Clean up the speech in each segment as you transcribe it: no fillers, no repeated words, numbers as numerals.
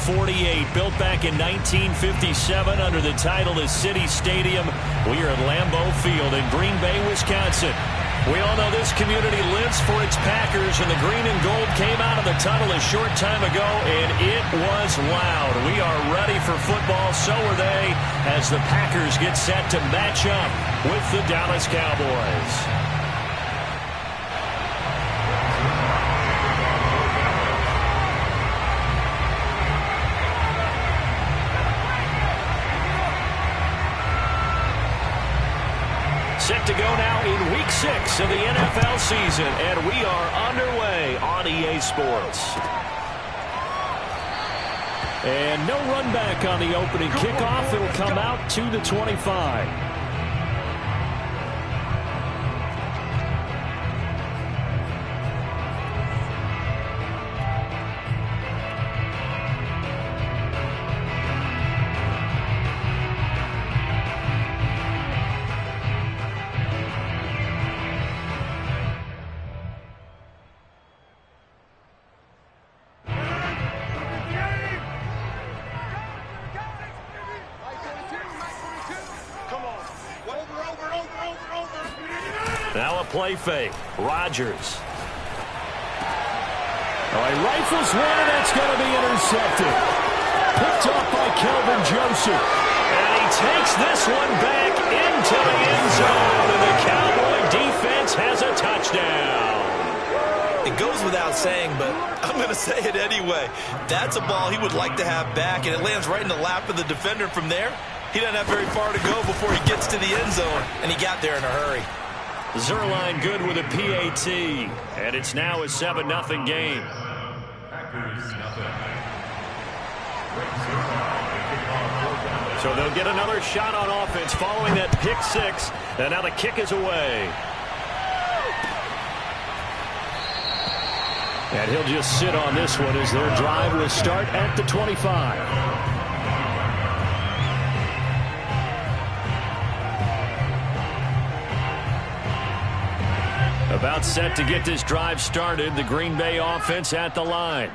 48, built back in 1957 under the title of City Stadium. We are at Lambeau Field in Green Bay, Wisconsin. We all know this community lives for its Packers, and the green and gold came out of the tunnel a short time ago, and it was loud. We are ready for football, so are they, as the Packers get set to match up with the Dallas Cowboys. Set to go now in Week 6 of the NFL season, and we are underway on EA Sports. And no run back on the opening kickoff. It'll come out to the 25. Now a play fake. Rodgers. Oh, he rifles one, and that's going to be intercepted. Picked off by Kelvin Joseph. And he takes this one back into the end zone, and the Cowboy defense has a touchdown. It goes without saying, but I'm going to say it anyway. That's a ball he would like to have back, and it lands right in the lap of the defender from there. He doesn't have very far to go before he gets to the end zone, and he got there in a hurry. Zerline good with a PAT, and it's now a 7-0 game. So they'll get another shot on offense following that pick six, and now the kick is away. And he'll just sit on this one as their drive will start at the 25. About set to get this drive started, the Green Bay offense at the line.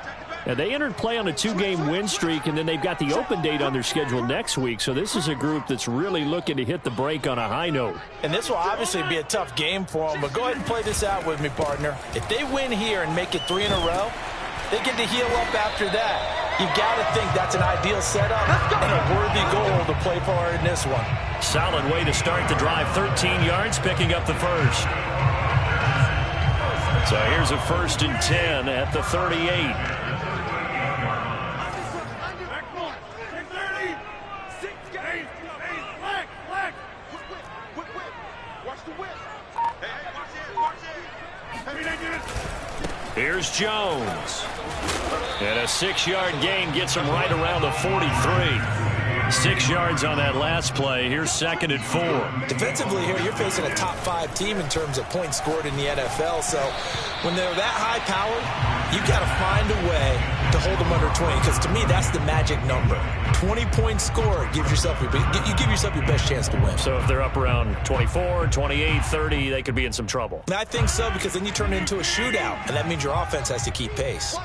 Now, they entered play on a 2-game win streak, and then they've got the open date on their schedule next week. So this is a group that's really looking to hit the break on a high note. And this will obviously be a tough game for them, but go ahead and play this out with me, partner. If they win here and make it 3 in a row, they get to heal up after that. You've got to think that's an ideal setup and a worthy goal to play for in this one. Solid way to start the drive, 13 yards, picking up the first. So here's a 1st and 10 at the 38. Here's Jones. And a 6-yard gain gets him right around the 43. 6 yards on that last play. Here's 2nd and 4. Defensively here, you're facing a top 5 team in terms of points scored in the NFL. So when they're that high powered, you've got to find a way to hold them under 20. Because to me, that's the magic number. 20 points scored gives yourself you give yourself your best chance to win. So if they're up around 24, 28, 30, they could be in some trouble. And I think so, because then you turn it into a shootout, and that means your offense has to keep pace.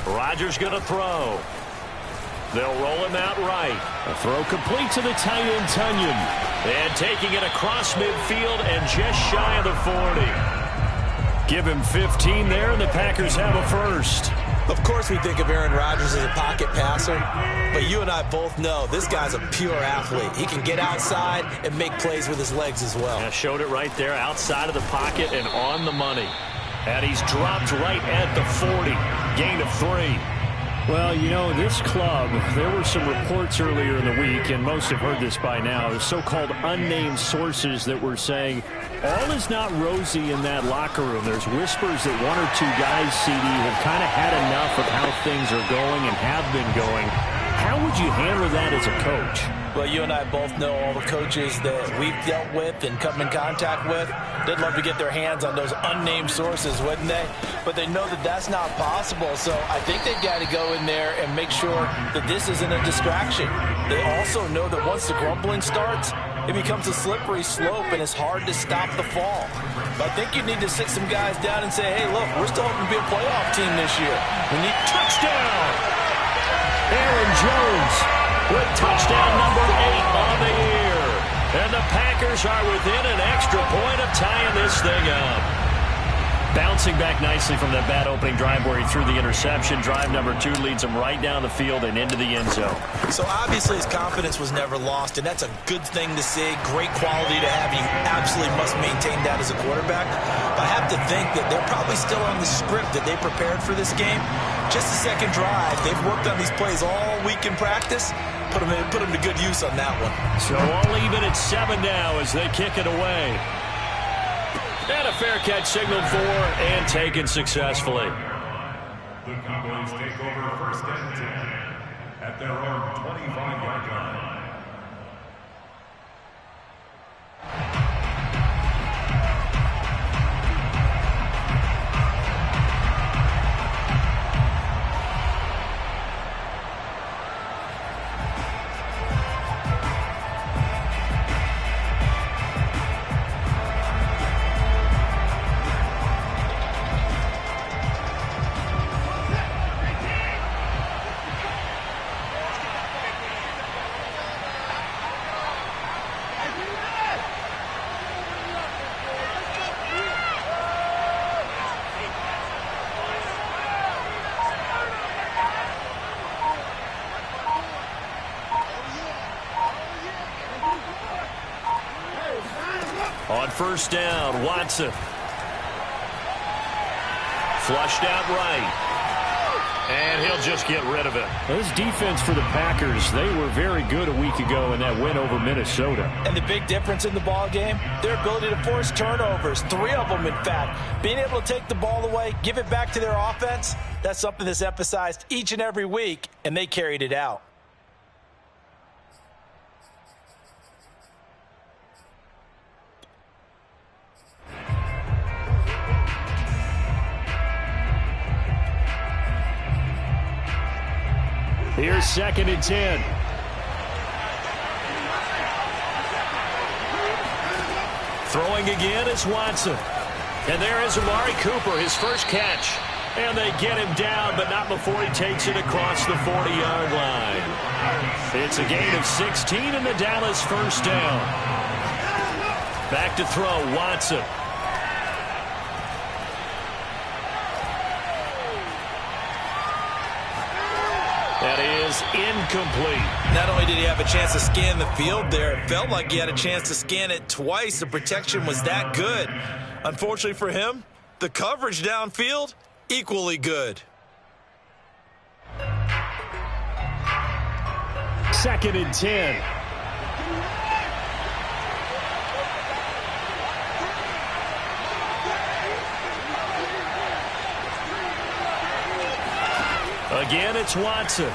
Rodgers going to throw. They'll roll him out right. A throw complete to the tight end, Tunyon. And taking it across midfield and just shy of the 40. Give him 15 there, and the Packers have a first. Of course we think of Aaron Rodgers as a pocket passer, but you and I both know this guy's a pure athlete. He can get outside and make plays with his legs as well. Yeah, showed it right there, outside of the pocket and on the money. And he's dropped right at the 40. Gain of 3. Well, you know, this club, there were some reports earlier in the week, and most have heard this by now, the so-called unnamed sources that were saying all is not rosy in that locker room. There's whispers that 1 or 2 guys, CD, have kind of had enough of how things are going and have been going. How would you handle that as a coach? Well, you and I both know all the coaches that we've dealt with and come in contact with. They'd love to get their hands on those unnamed sources, wouldn't they? But they know that that's not possible, so I think they've got to go in there and make sure that this isn't a distraction. They also know that once the grumbling starts, it becomes a slippery slope, and it's hard to stop the fall. But I think you need to sit some guys down and say, hey, look, we're still hoping to be a playoff team this year. We need touchdown. Aaron Jones with touchdown number 8 on the year. And the Packers are within an extra point of tying this thing up. Bouncing back nicely from that bad opening drive where he threw the interception. Drive number 2 leads him right down the field and into the end zone. So obviously his confidence was never lost, and that's a good thing to see. Great quality to have. You absolutely must maintain that as a quarterback. But I have to think that they're probably still on the script that they prepared for this game. Just the second drive. They've worked on these plays all week in practice. Put them to good use on that one. So all even at 7 now as they kick it away. And a fair catch signaled for and taken successfully. The Cowboys take over first and 10 at their own 25-yard line. On first down, Watson. Flushed out right. And he'll just get rid of it. This defense for the Packers, they were very good a week ago in that win over Minnesota. And the big difference in the ball game, their ability to force turnovers, 3 of them in fact. Being able to take the ball away, give it back to their offense, that's something that's emphasized each and every week, and they carried it out. Here's 2nd and 10. Throwing again is Watson. And there is Amari Cooper, his first catch. And they get him down, but not before he takes it across the 40-yard line. It's a gain of 16 and the Dallas first down. Back to throw, Watson. That is incomplete. Not only did he have a chance to scan the field there, it felt like he had a chance to scan it twice. The protection was that good. Unfortunately for him, the coverage downfield, equally good. 2nd and 10. Again, it's Watson.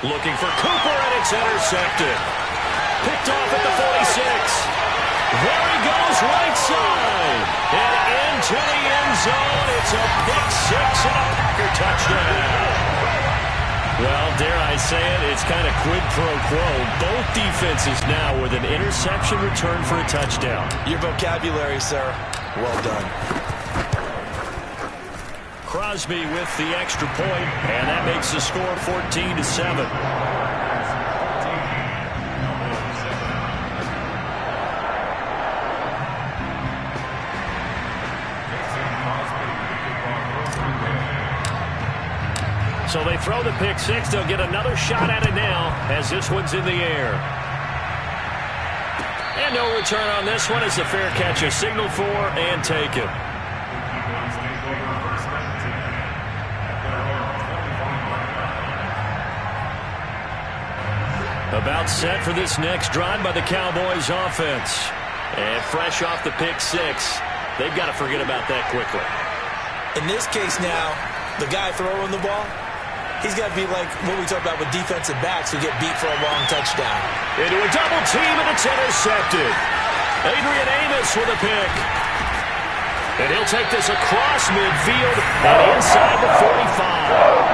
Looking for Cooper, and it's intercepted. Picked off at the 46. There he goes, right side. And into the end zone. It's a pick 6 and a Packer touchdown. Well, dare I say it, it's kind of quid pro quo. Both defenses now with an interception return for a touchdown. Your vocabulary, sir. Well done. Crosby with the extra point, and that makes the score 14-7. So they throw the pick 6. They'll get another shot at it now as this one's in the air. And no return on this one as the fair catch is signaled for and taken. About set for this next drive by the Cowboys offense. And fresh off the pick 6. They've got to forget about that quickly. In this case now, the guy throwing the ball, he's got to be like what we talked about with defensive backs who get beat for a long touchdown. Into a double team, and it's intercepted. Adrian Amos with a pick. And he'll take this across midfield and inside the 45.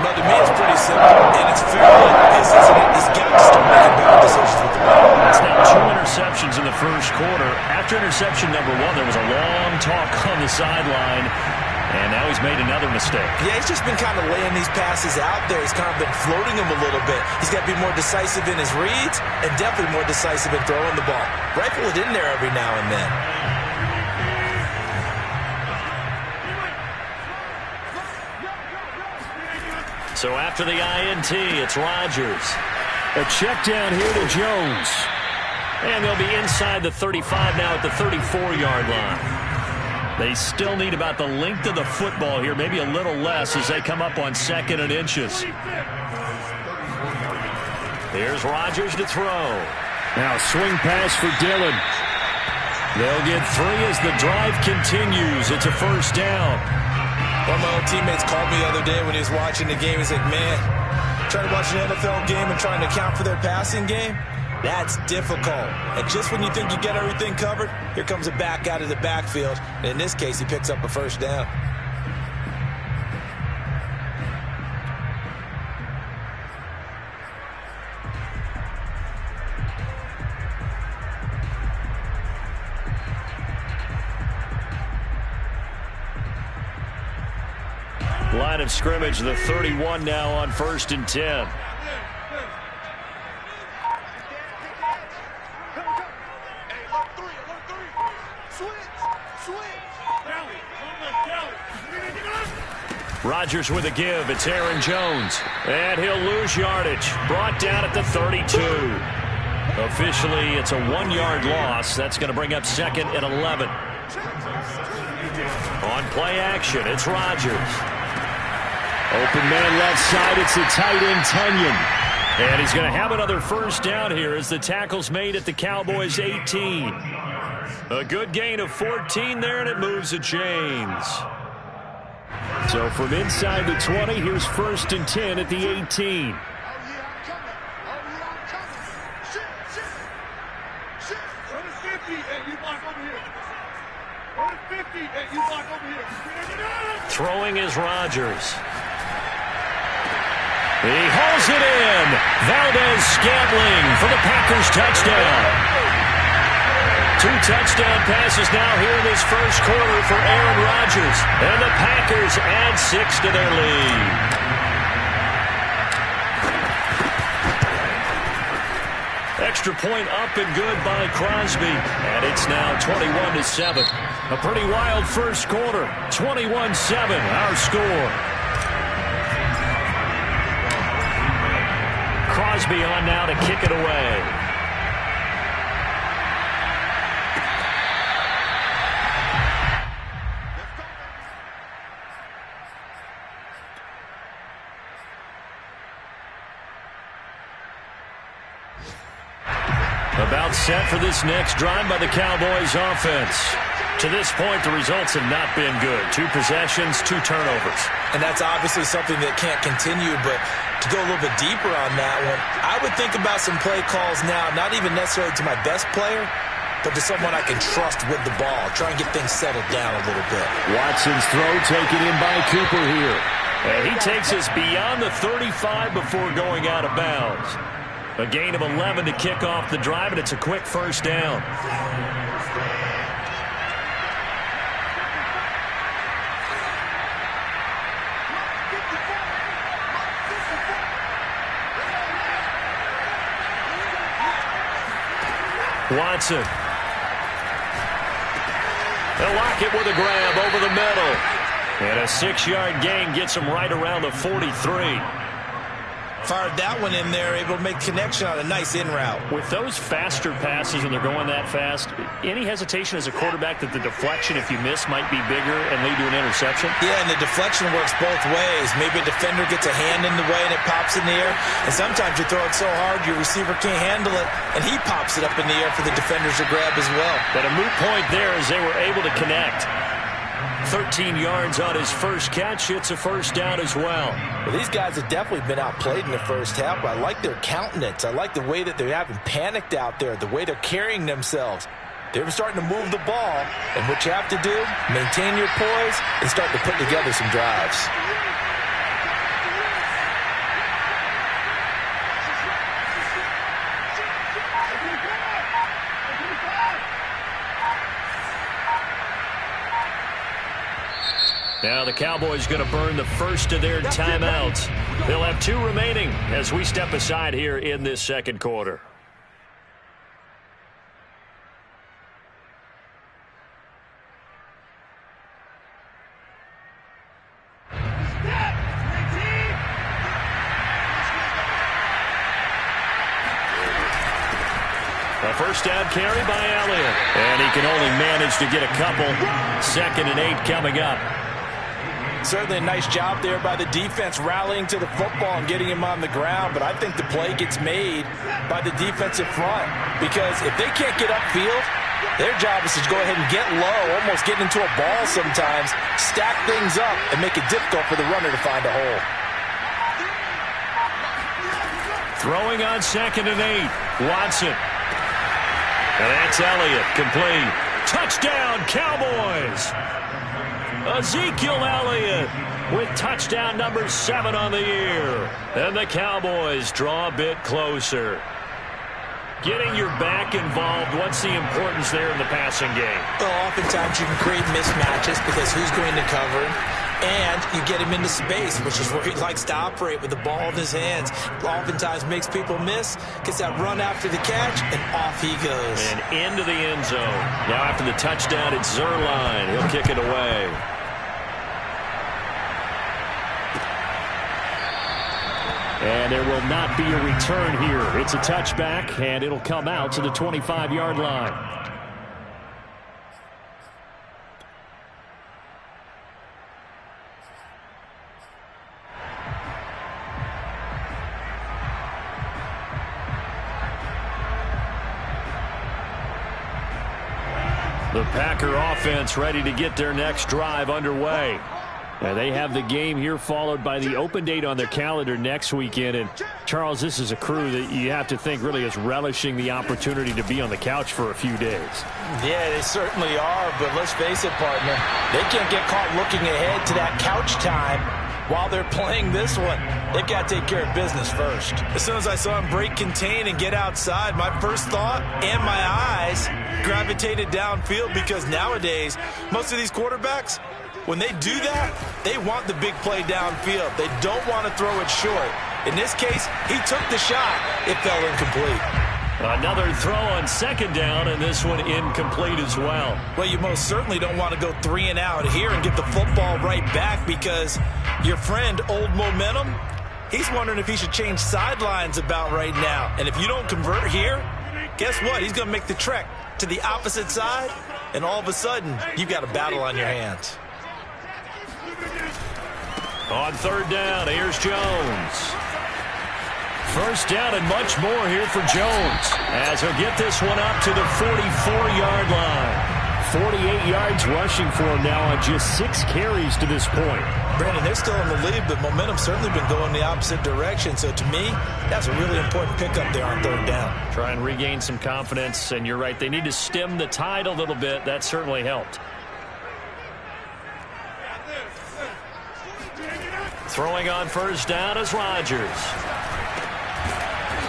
No, to me it's pretty simple, and it's fairly obvious, isn't it? He's got to start making better decisions with the ball. It's now 2 interceptions in the first quarter. After interception number 1, there was a long talk on the sideline, and now he's made another mistake. Yeah, he's just been kind of laying these passes out there. He's kind of been floating them a little bit. He's got to be more decisive in his reads and definitely more decisive in throwing the ball. Rifle it in there every now and then. So after the INT, it's Rodgers. A check down here to Jones. And they'll be inside the 35 now at the 34-yard line. They still need about the length of the football here, maybe a little less as they come up on 2nd and inches. Here's Rodgers to throw. Now swing pass for Dillon. They'll get 3 as the drive continues. It's a first down. One of my old teammates called me the other day when he was watching the game. He's like, man, trying to watch an NFL game and trying to account for their passing game, that's difficult. And just when you think you get everything covered, here comes a back out of the backfield. And in this case, he picks up a first down. Line of scrimmage, the 31 now on 1st and 10. Rodgers with a give. It's Aaron Jones. And he'll lose yardage. Brought down at the 32. Officially, it's a 1-yard loss. That's going to bring up 2nd and 11. On play action, it's Rodgers. Open man left side, it's the tight end, Tunyon. And he's going to have another first down here as the tackle's made at the Cowboys' 18. A good gain of 14 there, and it moves the chains. So from inside the 20, here's 1st and 10 at the 18. Throwing is Rodgers. He hauls it in. Valdez-Scantling for the Packers touchdown. 2 touchdown passes now here in this first quarter for Aaron Rodgers. And the Packers add 6 to their lead. Extra point up and good by Crosby. And it's now 21-7. A pretty wild first quarter. 21-7, our score. Crosby on now to kick it away. About set for this next drive by the Cowboys offense. To this point, the results have not been good. 2 possessions, 2 turnovers. And that's obviously something that can't continue, but to go a little bit deeper on that one, I would think about some play calls now, not even necessarily to my best player, but to someone I can trust with the ball. Try and get things settled down a little bit. Watson's throw taken in by Cooper here. And he takes us beyond the 35 before going out of bounds. A gain of 11 to kick off the drive, and it's a quick first down. Watson. They'll lock it with a grab over the middle. And a 6-yard gain gets him right around the 43. Fired that one in there, able to make connection on a nice in route. With those faster passes and they're going that fast, any hesitation as a quarterback that the deflection, if you miss, might be bigger and lead to an interception? Yeah, and the deflection works both ways. Maybe a defender gets a hand in the way and it pops in the air. And sometimes you throw it so hard your receiver can't handle it, and he pops it up in the air for the defenders to grab as well. But a moot point there as they were able to connect. 13 yards on his first catch. It's a first down as well. Well, these guys have definitely been outplayed in the first half. I like their countenance. I like the way that they haven't panicked out there, the way they're carrying themselves. They're starting to move the ball, and what you have to do, maintain your poise and start to put together some drives. Now the Cowboys going to burn the first of their timeouts. They'll have 2 remaining as we step aside here in this second quarter. A first down carry by Elliott. And he can only manage to get a couple. 2nd and 8 coming up. Certainly a nice job there by the defense rallying to the football and getting him on the ground. But I think the play gets made by the defensive front. Because if they can't get upfield, their job is to go ahead and get low, almost get into a ball sometimes, stack things up, and make it difficult for the runner to find a hole. Throwing on 2nd and 8. Watson. And that's Elliott, complete. Touchdown, Cowboys! Ezekiel Elliott with touchdown number 7 on the year. And the Cowboys draw a bit closer. Getting your back involved, what's the importance there in the passing game? Well, oftentimes you can create mismatches because who's going to cover him? And you get him into space, which is where he likes to operate with the ball in his hands. Oftentimes makes people miss, gets that run after the catch, and off he goes. And into the end zone. Now after the touchdown, it's Zerline. He'll kick it away. And there will not be a return here. It's a touchback, and it'll come out to the 25-yard line. The Packer offense ready to get their next drive underway. And they have the game here followed by the open date on their calendar next weekend. And, Charles, this is a crew that you have to think really is relishing the opportunity to be on the couch for a few days. Yeah, they certainly are. But let's face it, partner, they can't get caught looking ahead to that couch time while they're playing this one. They've got to take care of business first. As soon as I saw him break contain and get outside, my first thought and my eyes gravitated downfield, because nowadays, most of these quarterbacks, when they do that, they want the big play downfield. They don't want to throw it short. In this case, he took the shot. It fell incomplete. Another throw on 2nd down, and this one incomplete as well. Well, you most certainly don't want to go 3 and out here and get the football right back, because your friend, Old Momentum, he's wondering if he should change sidelines about right now. And if you don't convert here, guess what? He's going to make the trek to the opposite side, and all of a sudden, you've got a battle on your hands. On 3rd down, here's Jones. First down and much more here for Jones, as he'll get this one up to the 44-yard line. 48 yards rushing for him now on just 6 carries to this point. Brandon, they're still in the lead, but momentum's certainly been going the opposite direction. So to me, that's a really important pickup there on 3rd down. Try and regain some confidence, and you're right, they need to stem the tide a little bit. That certainly helped. Throwing on 1st down is Rodgers.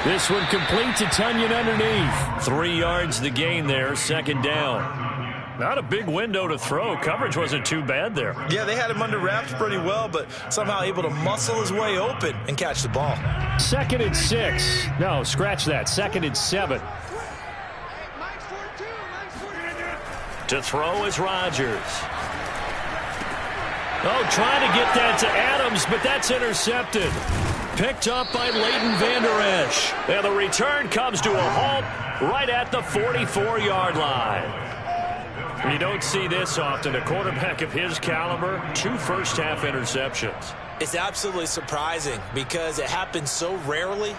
This one complete to Tunyon underneath. 3 yards the gain there, 2nd down. Not a big window to throw. Coverage wasn't too bad there. Yeah, they had him under wraps pretty well, but somehow able to muscle his way open and catch the ball. 2nd and 6. No, scratch that. 2nd and 7. To throw is Rodgers. Oh, trying to get that to Adams, but that's intercepted. Picked up by Leighton Vander Esch. And the return comes to a halt right at the 44-yard line. You don't see this often. A quarterback of his caliber, 2 first-half interceptions. It's absolutely surprising because it happens so rarely.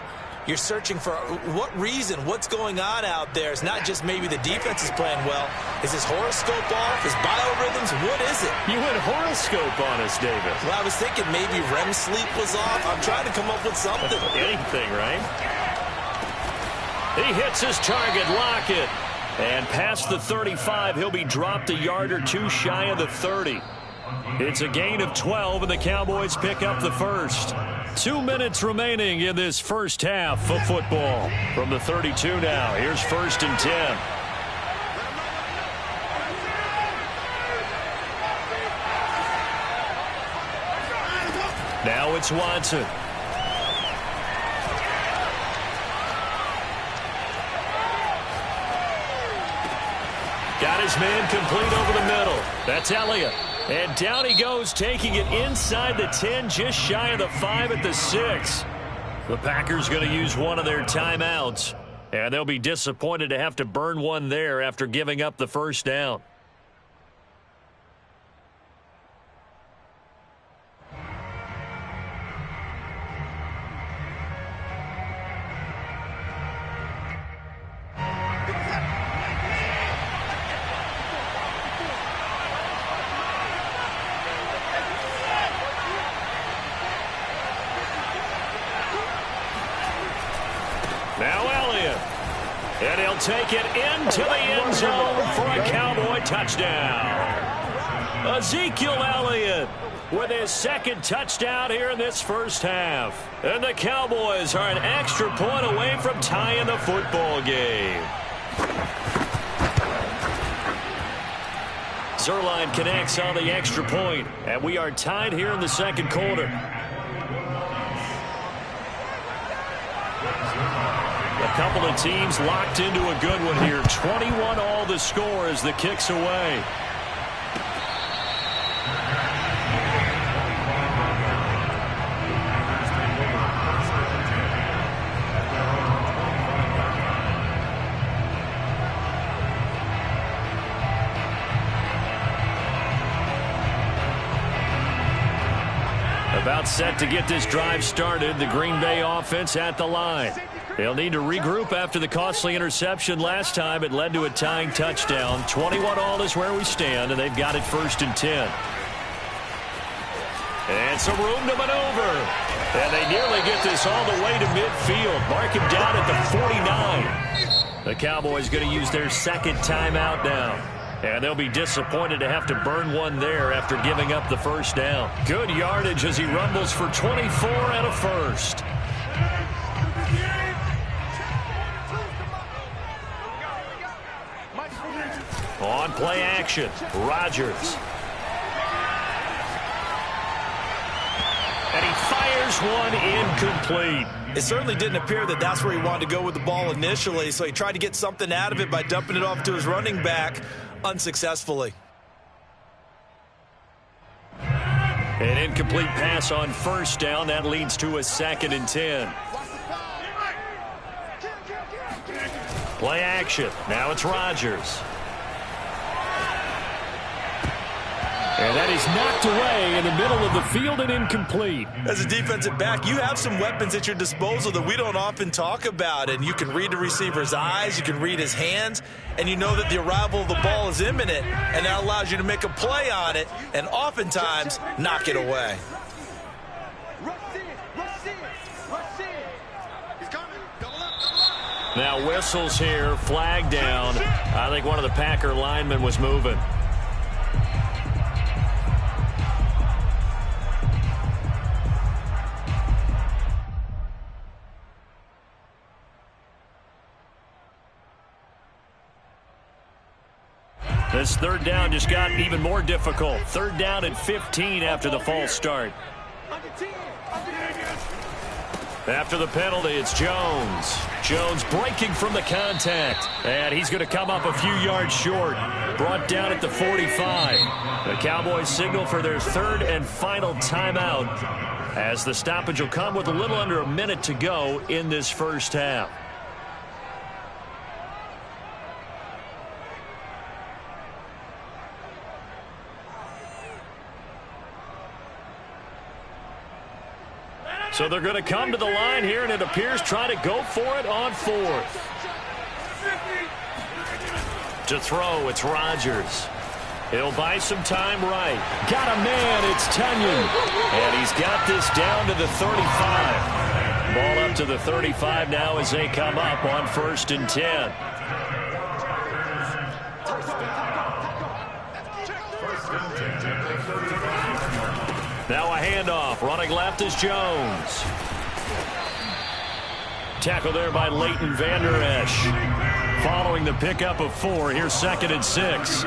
You're searching for what reason, what's going on out there. It's not just maybe the defense is playing well. Is his horoscope off? His biorhythms? What is it? You went horoscope on us, David. Well, I was thinking maybe REM sleep was off. I'm trying to come up with something. Anything, right? He hits his target, Lockett. And past the 35, he'll be dropped a yard or 2 shy of the 30. It's a gain of 12, and the Cowboys pick up the first. 2 minutes remaining in this first half of football. From the 32 now, here's 1st and 10. Now it's Watson. Got his man complete over the middle. That's Elliott. And down he goes, taking it inside the 10, just shy of the 5 at the 6. The Packers going to use one of their timeouts. And they'll be disappointed to have to burn one there after giving up the first down. Now Elliott. And he'll take it into the end zone for a Cowboy touchdown. Ezekiel Elliott with his second touchdown here in this first half. And the Cowboys are an extra point away from tying the football game. Zerline connects on the extra point, and we are tied here in the second quarter. A couple of teams locked into a good one here. 21 all the score as the kick's away. About set to get this drive started. The Green Bay offense at the line. They'll need to regroup after the costly interception last time. It led to a tying touchdown. 21 all is where we stand, and they've got it 1st and 10. And some room to maneuver. And they nearly get this all the way to midfield. Mark him down at the 49. The Cowboys going to use their second timeout now. And they'll be disappointed to have to burn one there after giving up the first down. Good yardage as he rumbles for 24 and a first. On play action, Rodgers. And he fires one incomplete. It certainly didn't appear that that's where he wanted to go with the ball initially, so he tried to get something out of it by dumping it off to his running back unsuccessfully. An incomplete pass on first down. That leads to a 2nd and 10. Play action. Now it's Rodgers. And that is knocked away in the middle of the field and incomplete. As a defensive back, you have some weapons at your disposal that we don't often talk about. And you can read the receiver's eyes, you can read his hands, and you know that the arrival of the ball is imminent. And that allows you to make a play on it and oftentimes knock it away. Now whistles here, flag down. I think one of the Packer linemen was moving. This third down just got even more difficult. 3rd down and 15 after the false start. After the penalty, it's Jones. Jones breaking from the contact. And he's going to come up a few yards short. Brought down at the 45. The Cowboys signal for their 3rd and final timeout, as the stoppage will come with a little under a minute to go in this first half. So they're going to come to the line here, and it appears trying to go for it on 4th. To throw, it's Rodgers. He'll buy some time right. Got a man, it's Tunyon. And he's got this down to the 35. Ball up to the 35 now as they come up on 1st and 10. Now a handoff. Running left is Jones. Tackle there by Leighton Vander Esch. Following the pickup of 4, here's 2nd and 6.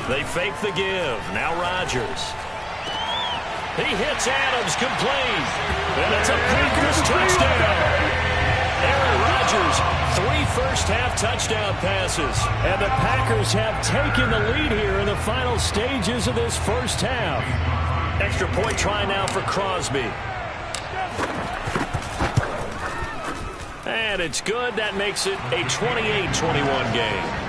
They fake the give. Now Rodgers. He hits Adams complete. And it's a Packers touchdown. Aaron Rodgers, 3 first-half touchdown passes. And the Packers have taken the lead here in the final stages of this first half. Extra point try now for Crosby. And it's good. That makes it a 28-21 game.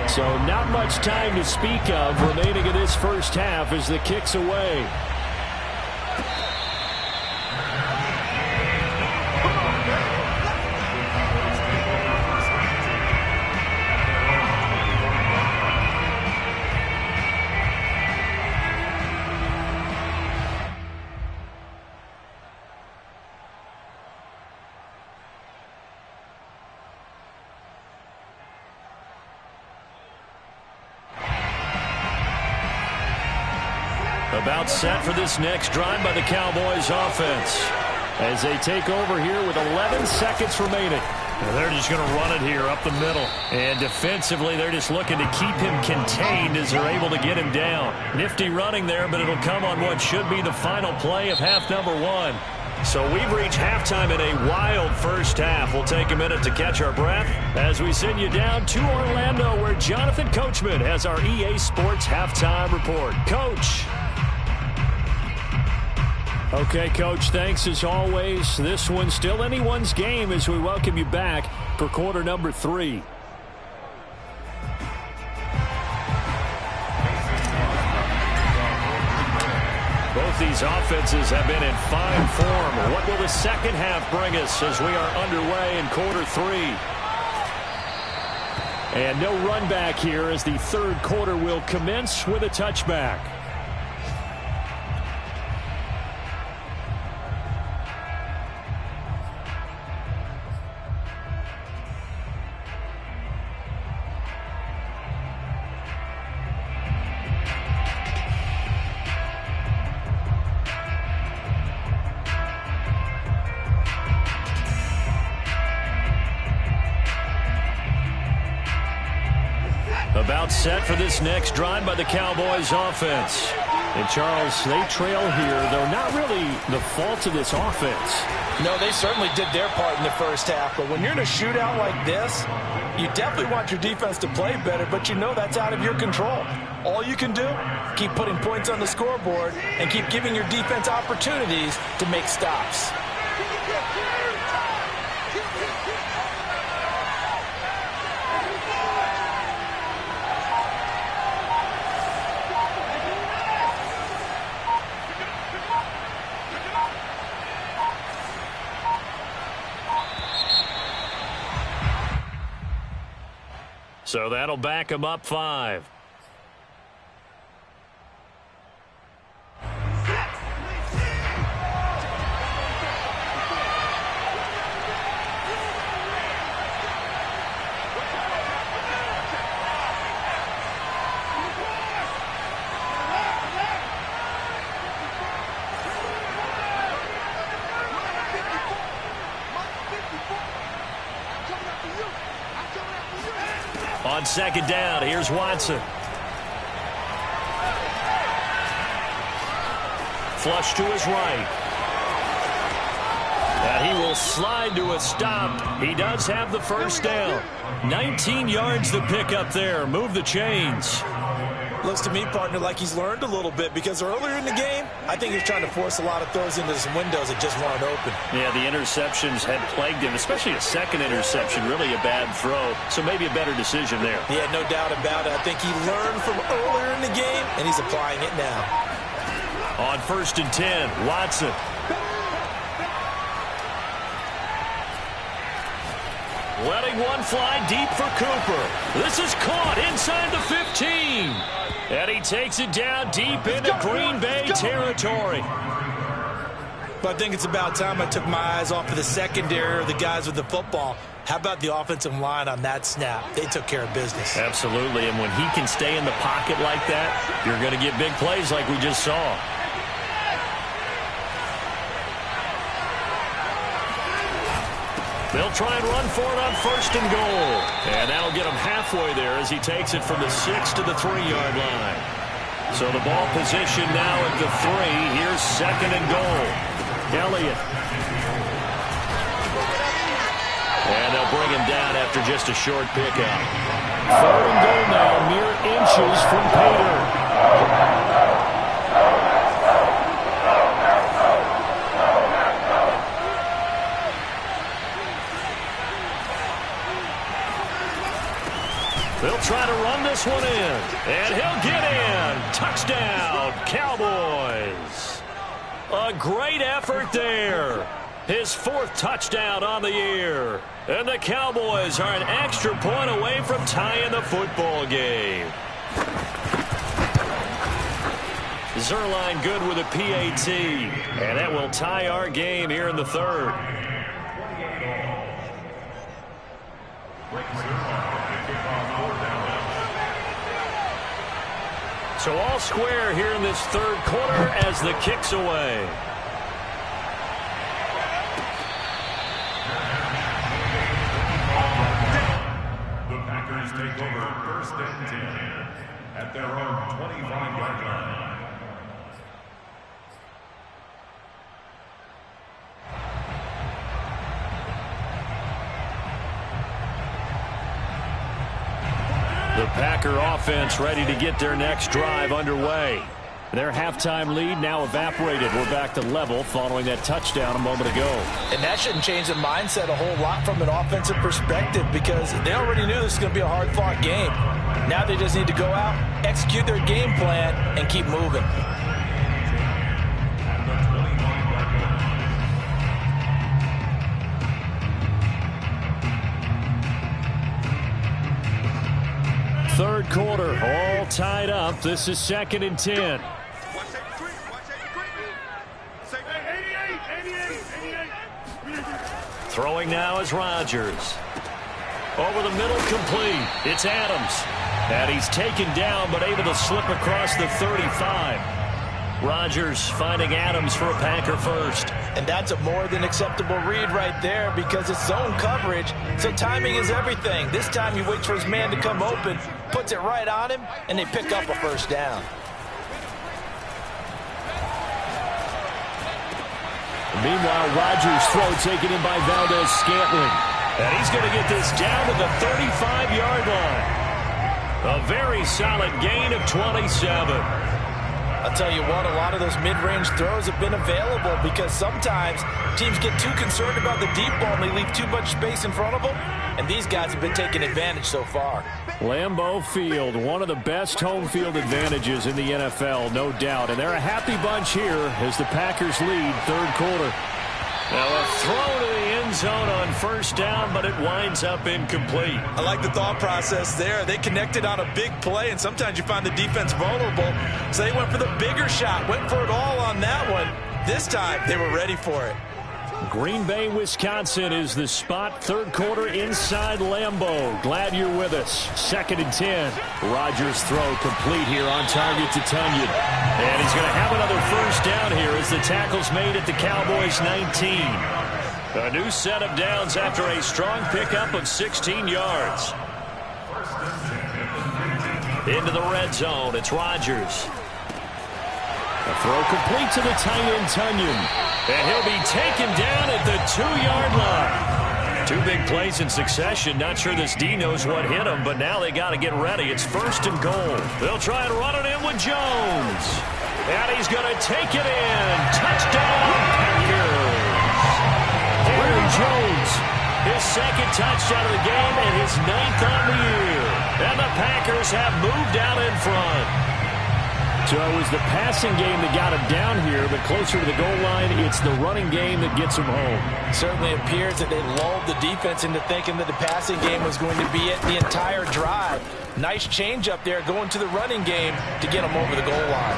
So not much time to speak of remaining in this first half as the kick's away. About set for this next drive by the Cowboys offense. As they take over here with 11 seconds remaining. They're just going to run it here up the middle. And defensively, they're just looking to keep him contained as they're able to get him down. Nifty running there, but it'll come on what should be the final play of half number 1. So we've reached halftime in a wild first half. We'll take a minute to catch our breath as we send you down to Orlando, where Jonathan Coachman has our EA Sports halftime report. Coach. Okay, Coach, thanks as always. This one's still anyone's game as we welcome you back for quarter number 3. Both these offenses have been in fine form. What will the second half bring us as we are underway in quarter 3? And no run back here as the third quarter will commence with a touchback. About set for this next drive by the Cowboys offense. And Charles, they trail here, though not really the fault of this offense. No, they certainly did their part in the first half, but when you're in a shootout like this, you definitely want your defense to play better, but you know that's out of your control. All you can do, keep putting points on the scoreboard and keep giving your defense opportunities to make stops. So that'll back him up 5. On second down, here's Watson. Flush to his right. And he will slide to a stop. He does have the first down. 19 yards to pick up there. Move the chains. Looks to me, partner, like he's learned a little bit because earlier in the game, I think he's trying to force a lot of throws into some windows that just weren't open. Yeah, the interceptions had plagued him, especially a second interception, really a bad throw. So maybe a better decision there. Yeah, no doubt about it. I think he learned from earlier in the game, and he's applying it now. On 1st and 10, Watson. Letting one fly deep for Cooper. This is caught inside the 15. And he takes it down deep into Green Bay territory. But I think it's about time I took my eyes off of the secondary or the guys with the football. How about the offensive line on that snap? They took care of business. Absolutely, and when he can stay in the pocket like that, you're going to get big plays like we just saw. They'll try and run for it on 1st and goal. And that'll get him halfway there as he takes it from the 6 to the 3-yard line. So the ball position now at the 3. Here's 2nd and goal. Elliott. And they'll bring him down after just a short pickup. 3rd and goal now, mere inches from Pater. They'll try to run this one in. And he'll get in. Touchdown, Cowboys. A great effort there. His 4th touchdown on the year. And the Cowboys are an extra point away from tying the football game. Zerline good with a PAT. And that will tie our game here in the 3rd. So all square here in this 3rd quarter as the kick's away. The Packers take over 1st and 10 at their own 25-yard line. The Packer offense ready to get their next drive underway. Their halftime lead now evaporated. We're back to level following that touchdown a moment ago. And that shouldn't change the mindset a whole lot from an offensive perspective because they already knew this was going to be a hard-fought game. Now they just need to go out, execute their game plan, and keep moving. Third quarter, all tied up. This is 2nd and 10. Throwing now is Rodgers. Over the middle, complete. It's Adams. And he's taken down, but able to slip across the 35. Rodgers finding Adams for a Packer first. And that's a more than acceptable read right there because it's zone coverage, so timing is everything. This time he waits for his man to come open, puts it right on him, and they pick up a first down. Meanwhile, Rodgers' throw taken in by Valdez-Scantling. And he's going to get this down to the 35-yard line. A very solid gain of 27. I'll tell you what, a lot of those mid-range throws have been available because sometimes teams get too concerned about the deep ball and they leave too much space in front of them, and these guys have been taking advantage so far. Lambeau Field, one of the best home field advantages in the NFL, no doubt. And they're a happy bunch here as the Packers lead 3rd quarter. Now a throw to the end zone on 1st down, but it winds up incomplete. I like the thought process there. They connected on a big play, and sometimes you find the defense vulnerable. So they went for the bigger shot, went for it all on that one. This time, they were ready for it. Green Bay, Wisconsin is the spot. 3rd quarter inside Lambeau. Glad you're with us. 2nd and 10. Rodgers' throw complete here on target to Tunyon. And he's going to have another first down here as the tackle's made at the Cowboys' 19. A new set of downs after a strong pickup of 16 yards. Into the red zone, it's Rodgers. A throw complete to the tight end Tunyon. And he'll be taken down at the 2-yard line. 2 big plays in succession. Not sure this D knows what hit him, but now they got to get ready. It's 1st and goal. They'll try and run it in with Jones. And he's going to take it in. Touchdown, Packers. Aaron Jones, his 2nd touchdown of the game and his 9th on the year. And the Packers have moved out in front. So it was the passing game that got him down here, but closer to the goal line, it's the running game that gets him home. Certainly appears that they lulled the defense into thinking that the passing game was going to be it the entire drive. Nice change up there going to the running game to get them over the goal line.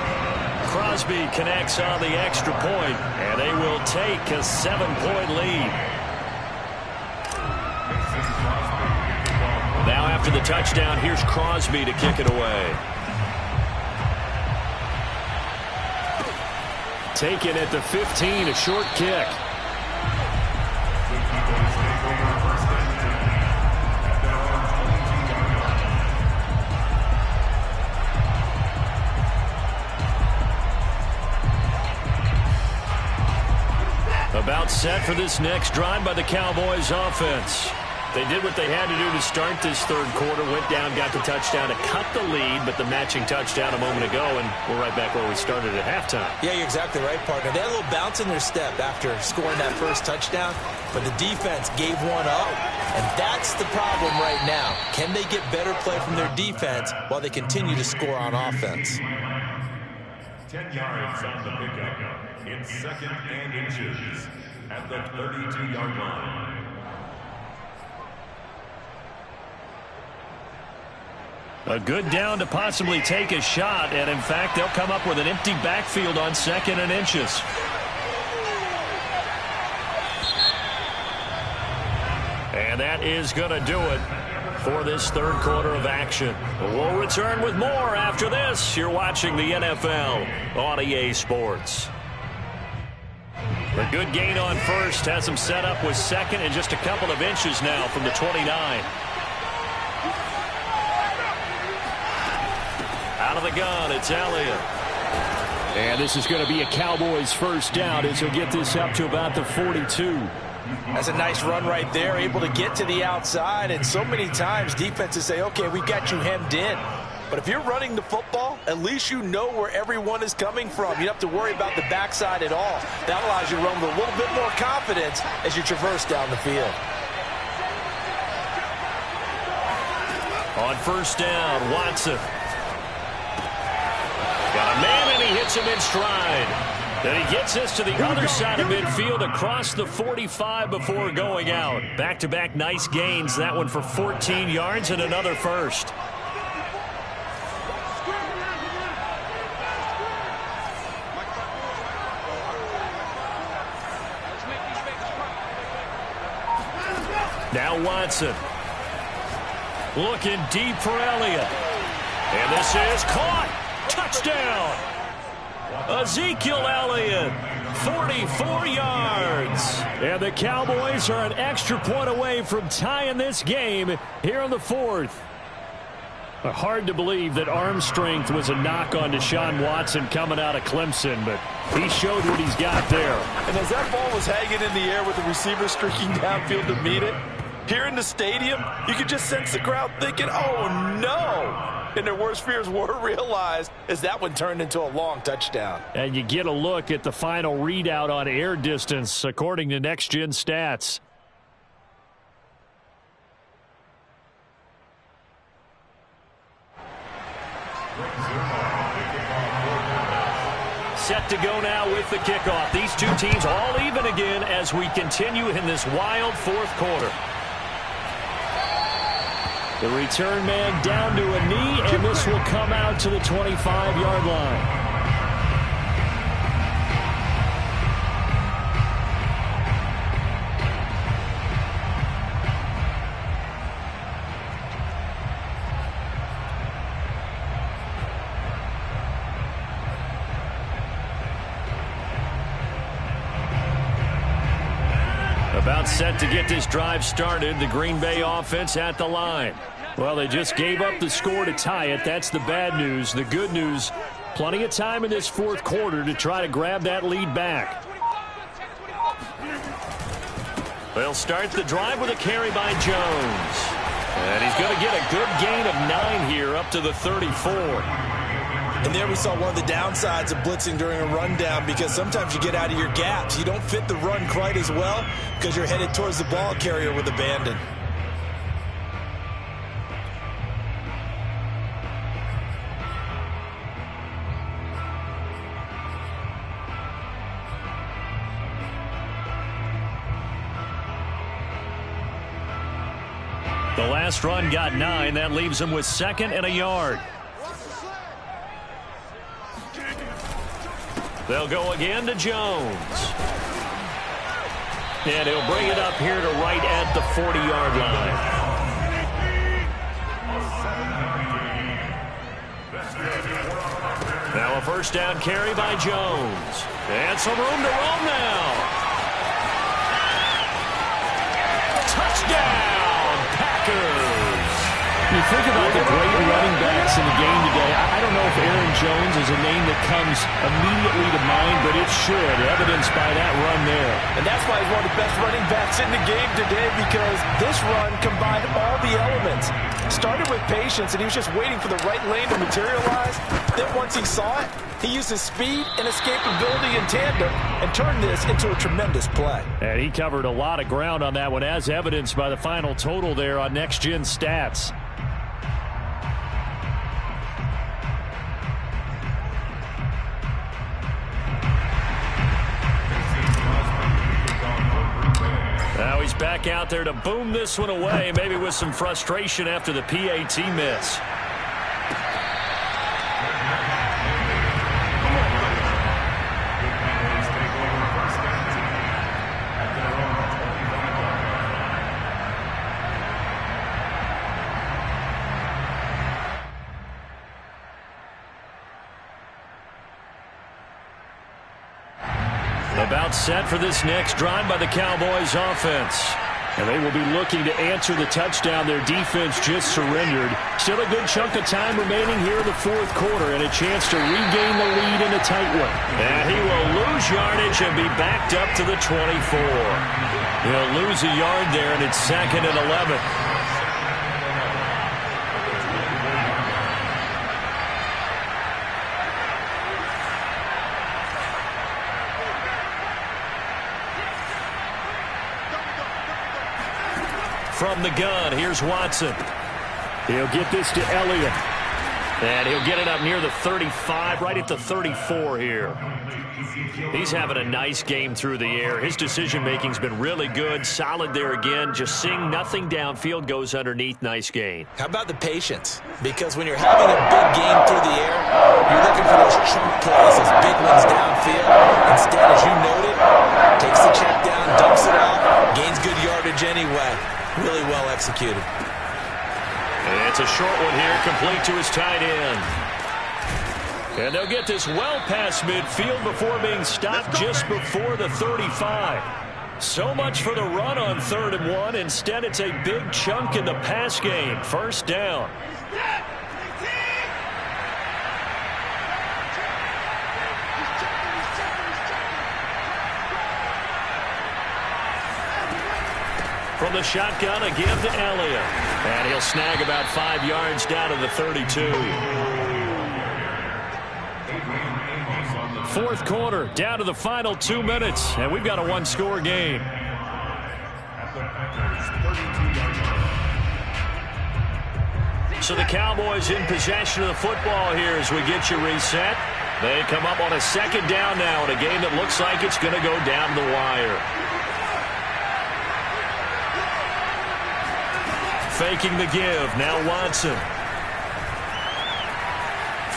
Crosby connects on the extra point, and they will take a 7-point lead. Now after the touchdown, here's Crosby to kick it away. Taken at the 15, a short kick. About set for this next drive by the Cowboys offense. They did what they had to do to start this third quarter. Went down, got the touchdown to cut the lead, but the matching touchdown a moment ago, and we're right back where we started at halftime. Yeah, you're exactly right, partner. They had a little bounce in their step after scoring that first touchdown, but the defense gave one up, and that's the problem right now. Can they get better play from their defense while they continue to score on offense? 10 yards on the pickup. It's 2nd and inches at the 32-yard line. A good down to possibly take a shot, and in fact, they'll come up with an empty backfield on 2nd and inches. And that is going to do it for this third quarter of action. We'll return with more after this. You're watching the NFL on EA Sports. A good gain on first has them set up with 2nd and just a couple of inches now from the 29. Out of the gun, it's Elliott. And this is going to be a Cowboys first down as he'll get this up to about the 42. That's a nice run right there, able to get to the outside, and so many times defenses say, okay, we got you hemmed in. But if you're running the football, at least you know where everyone is coming from. You don't have to worry about the backside at all. That allows you to run with a little bit more confidence as you traverse down the field. On first down, Watson. Got a man, and he hits him in stride. Then he gets us to the other side of midfield across the 45 before going out. Back-to-back nice gains. That one for 14 yards and another first. Now Watson. Looking deep for Elliott. And this is caught. Touchdown. Ezekiel Elliott, 44 yards. And the Cowboys are an extra point away from tying this game here in the fourth. Hard to believe that arm strength was a knock on Deshaun Watson coming out of Clemson, but he showed what he's got there. And as that ball was hanging in the air with the receiver streaking downfield to meet it, here in the stadium, you could just sense the crowd thinking, oh, no. And their worst fears were realized as that one turned into a long touchdown. And you get a look at the final readout on air distance, according to Next Gen Stats. Set to go now with the kickoff. These two teams all even again as we continue in this wild fourth quarter. The return man down to a knee, and this will come out to the 25-yard line. About set to get this drive started. The Green Bay offense at the line. Well, they just gave up the score to tie it. That's the bad news. The good news, plenty of time in this fourth quarter to try to grab that lead back. They'll start the drive with a carry by Jones. And he's going to get a good gain of 9 here up to the 34. And there we saw one of the downsides of blitzing during a rundown, because sometimes you get out of your gaps. You don't fit the run quite as well because you're headed towards the ball carrier with abandon. The last run got 9. That leaves him with 2nd and a yard. They'll go again to Jones. And he'll bring it up here to right at the 40-yard line. Now a first down carry by Jones. And some room to roam now. Touchdown, Packers. You think about the great running backs in the game today. I don't know if Aaron Jones is a name that comes immediately to mind, but it should, evidenced by that run there. And that's why he's one of the best running backs in the game today, because this run combined all the elements. Started with patience, and he was just waiting for the right lane to materialize. Then once he saw it, he used his speed and escapability in tandem and turned this into a tremendous play. And he covered a lot of ground on that one, as evidenced by the final total there on Next Gen Stats. Now he's back out there to boom this one away, maybe with some frustration after the PAT miss. About set for this next drive by the Cowboys offense. And they will be looking to answer the touchdown their defense just surrendered. Still a good chunk of time remaining here in the fourth quarter and a chance to regain the lead in a tight one. And he will lose yardage and be backed up to the 24. He'll lose a yard there, and it's 2nd and 11. From the gun, here's Watson. He'll get this to Elliott. And he'll get it up near the 35, right at the 34 here. He's having a nice game through the air. His decision-making's been really good. Solid there again. Just seeing nothing downfield, goes underneath. Nice gain. How about the patience? Because when you're having a big game through the air, you're looking for those chunk plays, those big ones downfield. Instead, as you noted, takes the check down, dumps it off, gains good yardage anyway. Really well executed. And it's a short one here, complete to his tight end. And they'll get this well past midfield before being stopped just before the 35. So much for the run on 3rd and 1. Instead, it's a big chunk in the pass game. 1st down. From the shotgun, a give to Elliott. And he'll snag about 5 yards down to the 32. Fourth quarter, down to the final 2 minutes. And we've got a one-score game. So the Cowboys in possession of the football here as we get you reset. They come up on a 2nd down now in a game that looks like it's going to go down the wire. Faking the give. Now Watson.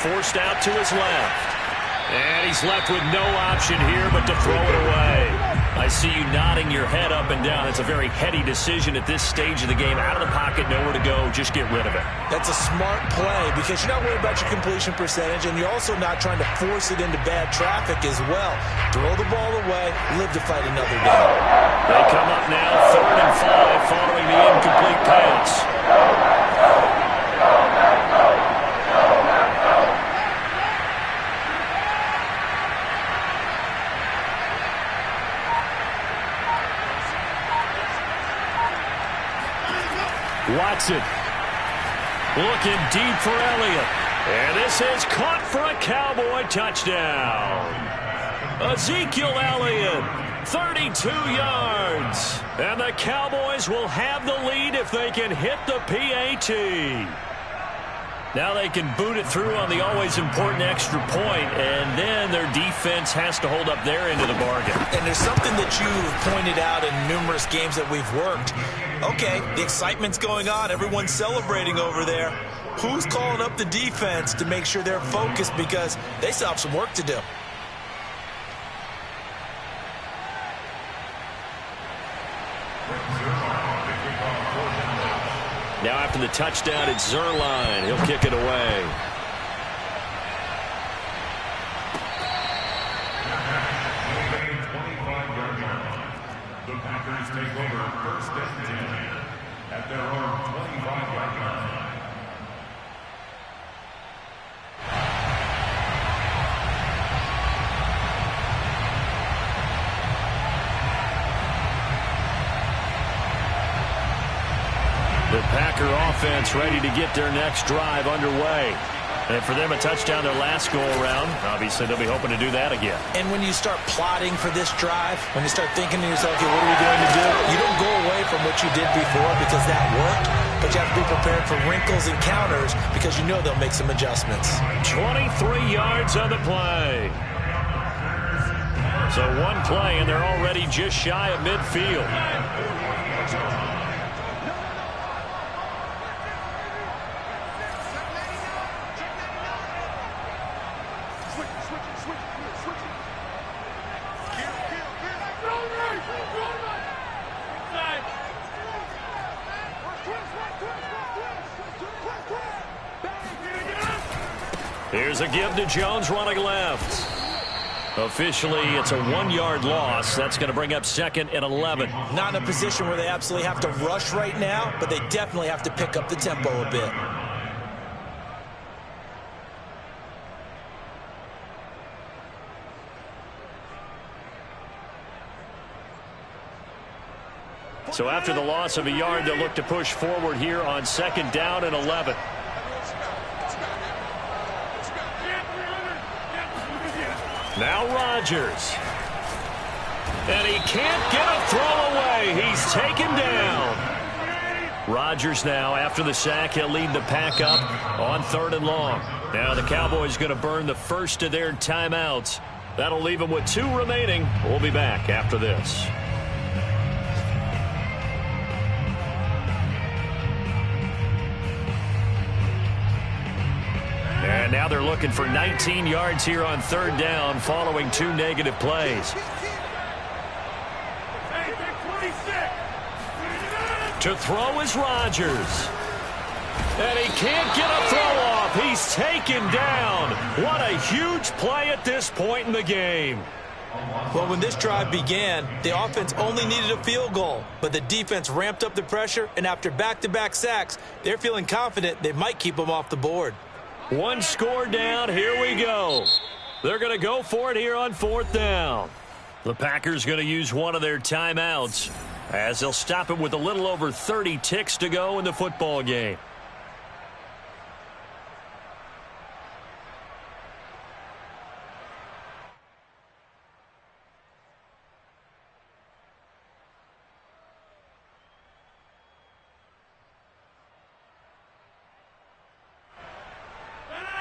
Forced out to his left. And he's left with no option here but to throw it away. I see you nodding your head up and down. It's a very heady decision at this stage of the game. Out of the pocket, nowhere to go. Just get rid of it. That's a smart play because you're not worried about your completion percentage, and you're also not trying to force it into bad traffic as well. Throw the ball away, live to fight another down. They come up now, 3rd and 5, following the incomplete pass. Watson looking deep for Elliott. And this is caught for a Cowboy touchdown. Ezekiel Elliott, 32 yards. And the Cowboys will have the lead if they can hit the PAT. Now they can boot it through on the always important extra point, and then their defense has to hold up their end of the bargain. And there's something that you've pointed out in numerous games that we've worked. Okay, the excitement's going on. Everyone's celebrating over there. Who's calling up the defense to make sure they're focused because they still have some work to do? Now after the touchdown, it's Zerline. He'll kick it away. The Packers take over 1st and 10 at their own 25-yard line. defense ready to get their next drive underway. And for them, a touchdown their last go-around. Obviously, they'll be hoping to do that again. And when you start plotting for this drive, when you start thinking to yourself, okay, what are we going to do? You don't go away from what you did before because that worked, but you have to be prepared for wrinkles and counters because you know they'll make some adjustments. 23 yards on the play. So one play, and they're already just shy of midfield. Here's a give to Jones running left. Officially, it's a 1-yard loss. That's going to bring up 2nd and 11. Not in a position where they absolutely have to rush right now, but they definitely have to pick up the tempo a bit. So after the loss of a yard, they'll look to push forward here on 2nd down and 11. Now Rodgers. And he can't get a throw away. He's taken down. Rodgers now, after the sack, he'll lead the pack up on 3rd and long. Now the Cowboys going to burn the first of their timeouts. That'll leave them with 2 remaining. We'll be back after this. And now they're looking for 19 yards here on 3rd down following 2 negative plays. To throw is Rodgers. And he can't get a throw off. He's taken down. What a huge play at this point in the game. Well, when this drive began, the offense only needed a field goal, but the defense ramped up the pressure, and after back-to-back sacks, they're feeling confident they might keep them off the board. 1 score down. Here we go. They're going to go for it here on 4th down. The Packers going to use one of their timeouts as they'll stop it with a little over 30 ticks to go in the football game.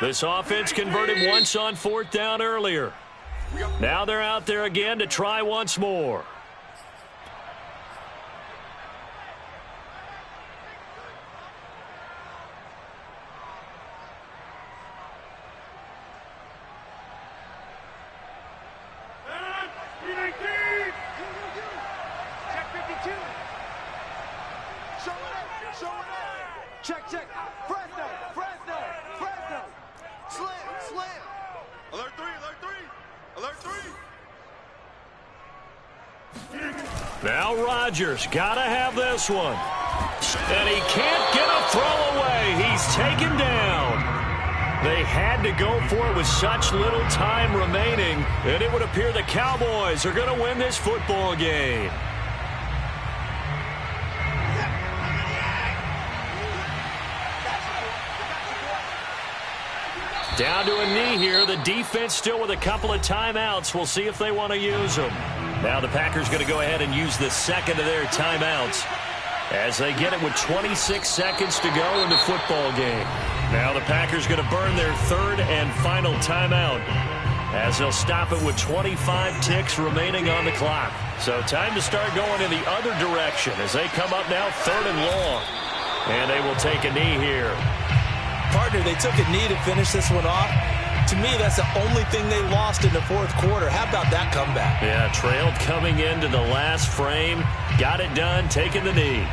This offense converted once on 4th down earlier. Now they're out there again to try once more. Check, check. Fresno, Fresno, Fresno. Slam, slam. Alert 3, alert 3. Alert 3. Now Rodgers got to have this one. And he can't get a throw away. He's taken down. They had to go for it with such little time remaining, and it would appear the Cowboys are going to win this football game. Down to a knee here. The defense still with a couple of timeouts. We'll see if they want to use them. Now the Packers going to go ahead and use the second of their timeouts as they get it with 26 seconds to go in the football game. Now the Packers going to burn their 3rd and final timeout as they'll stop it with 25 ticks remaining on the clock. So time to start going in the other direction as they come up now 3rd and long. And they will take a knee here. Partner, they took a knee to finish this one off. To me, that's the only thing they lost in the 4th quarter. How about that comeback? Yeah, trailed coming into the last frame. Got it done, taking the knee.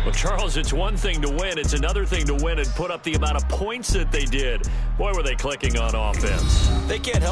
Well, Charles, it's one thing to win. It's another thing to win and put up the amount of points that they did. Boy, were they clicking on offense. They can't help